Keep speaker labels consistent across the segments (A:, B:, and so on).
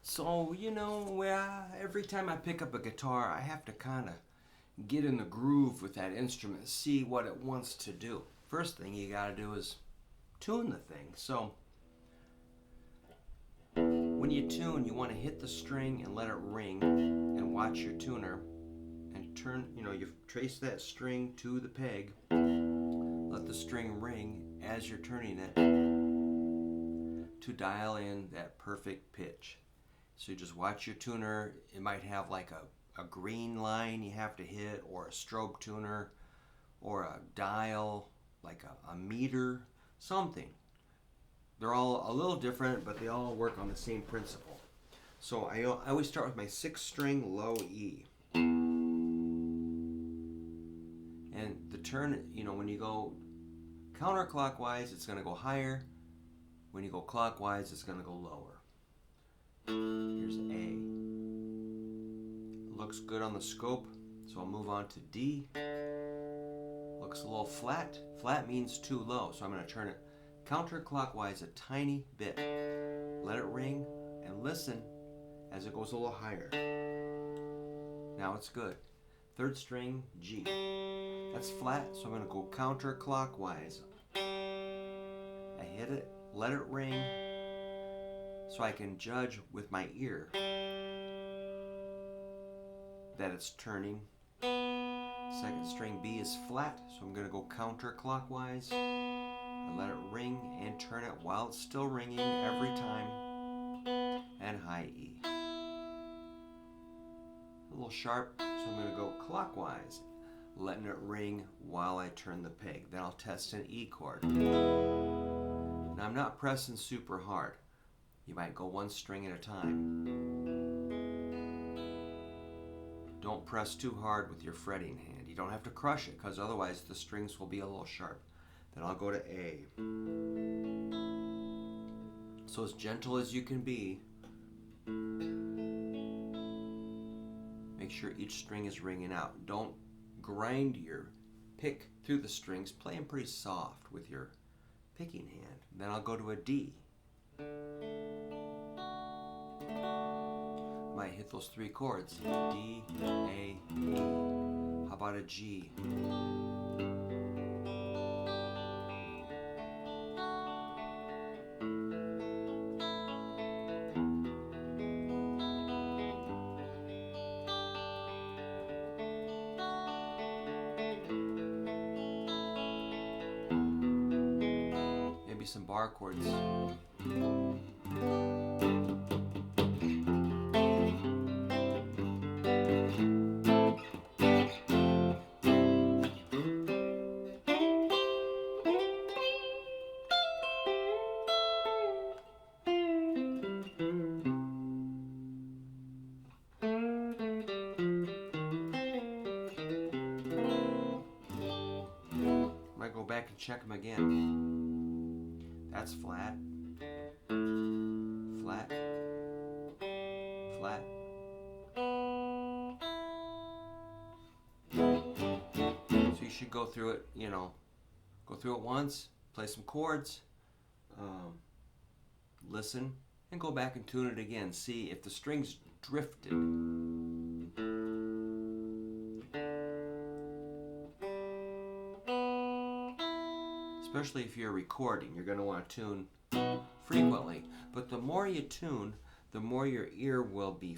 A: So, every time I pick up a guitar, I have to kind of get in the groove with that instrument, see what it wants to do. First thing you got to do is tune the thing. So, when you tune, you want to hit the string and let it ring and watch your tuner and turn, you trace that string to the peg, let the string ring as you're turning it to dial in that perfect pitch. So you just watch your tuner. It might have like a green line you have to hit, or a strobe tuner, or a dial, like a meter, something. They're all a little different, but they all work on the same principle. So I always start with my 6-string low E. And the turn, when you go counterclockwise, it's going to go higher. When you go clockwise, it's going to go lower. Here's A. Looks good on the scope, so I'll move on to D. Looks a little flat. Flat means too low, so I'm going to turn it counterclockwise a tiny bit. Let it ring and listen as it goes a little higher. Now it's good. 3rd string, G. That's flat, so I'm going to go counterclockwise. I hit it, let it ring, so I can judge with my ear that it's turning. 2nd string, B, is flat, so I'm going to go counterclockwise. I let it ring and turn it while it's still ringing every time. And high E. A little sharp, so I'm going to go clockwise, letting it ring while I turn the peg. Then I'll test an E chord. Now I'm not pressing super hard. You might go 1 string at a time. Don't press too hard with your fretting hand. You don't have to crush it, because otherwise the strings will be a little sharp. Then I'll go to A. So as gentle as you can be. Make sure each string is ringing out. Don't grind your pick through the strings. Play them pretty soft with your picking hand. Then I'll go to a D. Might hit those 3 chords. D, A, E. How about a G? Maybe some bar chords. Might go back and check them again. That's flat, flat, flat. So you should go through it, go through it once, play some chords, listen, and go back and tune it again. See if the strings drifted. Especially if you're recording, you're going to want to tune frequently. But the more you tune, the more your ear will be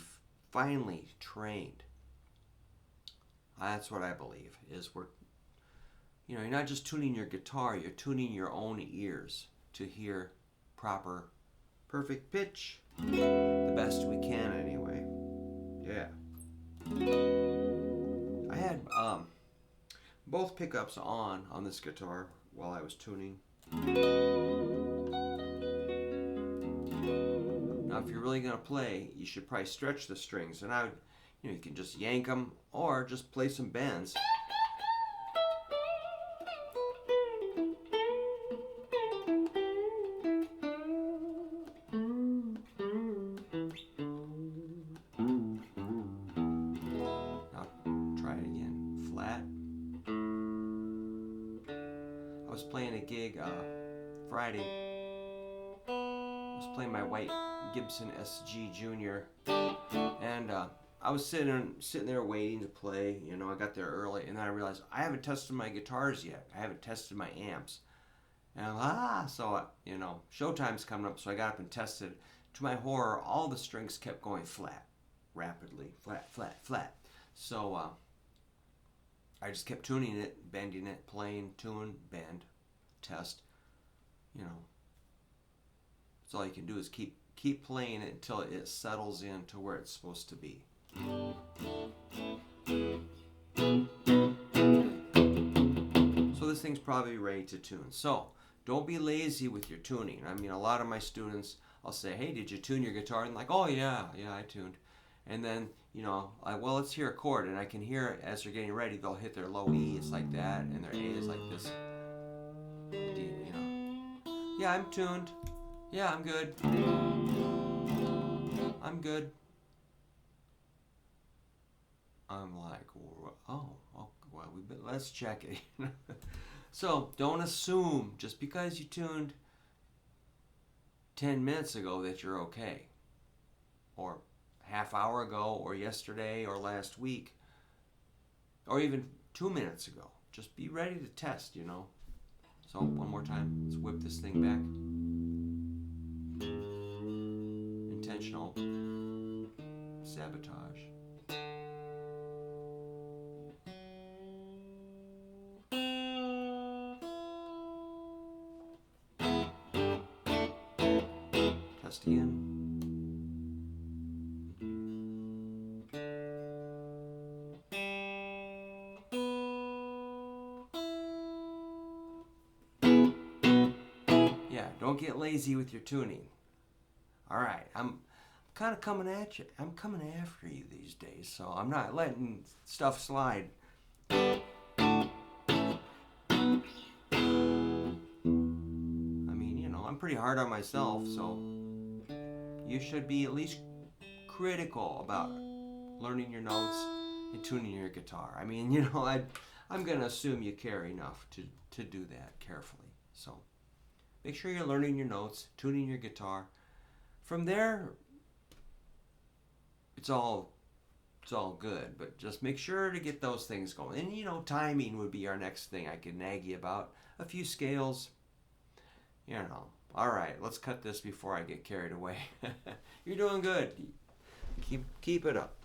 A: finely trained. That's what I believe. You're not just tuning your guitar, you're tuning your own ears to hear perfect pitch, the best we can anyway. Yeah. I had both pickups on this guitar while I was tuning. Now if you're really going to play, you should probably stretch the strings, and you can just yank them or just play some bends. Now try it again. Flat. I was playing a gig Friday. I was playing my white Gibson SG Junior, and I was sitting there waiting to play. You know, I got there early, and then I realized I haven't tested my guitars yet. I haven't tested my amps, and so you know, showtime's coming up, so I got up and tested. To my horror, all the strings kept going flat, rapidly, flat, flat, flat. So I just kept tuning it, bending it, playing, tune, bend, test. You know, that's all you can do is keep playing it until it settles in to where it's supposed to be. So this thing's probably ready to tune. So don't be lazy with your tuning. I mean, a lot of my students, I'll say, hey, did you tune your guitar? And like, oh yeah, I tuned. And then, you know, well, let's hear a chord. And I can hear as they're getting ready, they'll hit their low E, it's like that, and their A is like this. D, you know. Yeah, I'm tuned. Yeah, I'm good. I'm good. I'm like, oh well, let's check it. So don't assume just because you tuned 10 minutes ago that you're okay, or half hour ago, or yesterday, or last week, or even 2 minutes ago. Just be ready to test, you know. So one more time, let's whip this thing back. Intentional sabotage. Test again. Yeah, don't get lazy with your tuning. All right, I'm kind of coming at you. I'm coming after you these days, so I'm not letting stuff slide. I mean, you know, I'm pretty hard on myself, so you should be at least critical about learning your notes and tuning your guitar. I mean, you know, I'm going to assume you care enough to do that carefully. So make sure you're learning your notes, tuning your guitar. From there, it's all good, but just make sure to get those things going. And, you know, timing would be our next thing I could nag you about. A few scales, you know. All right, let's cut this before I get carried away. You're doing good. Keep it up.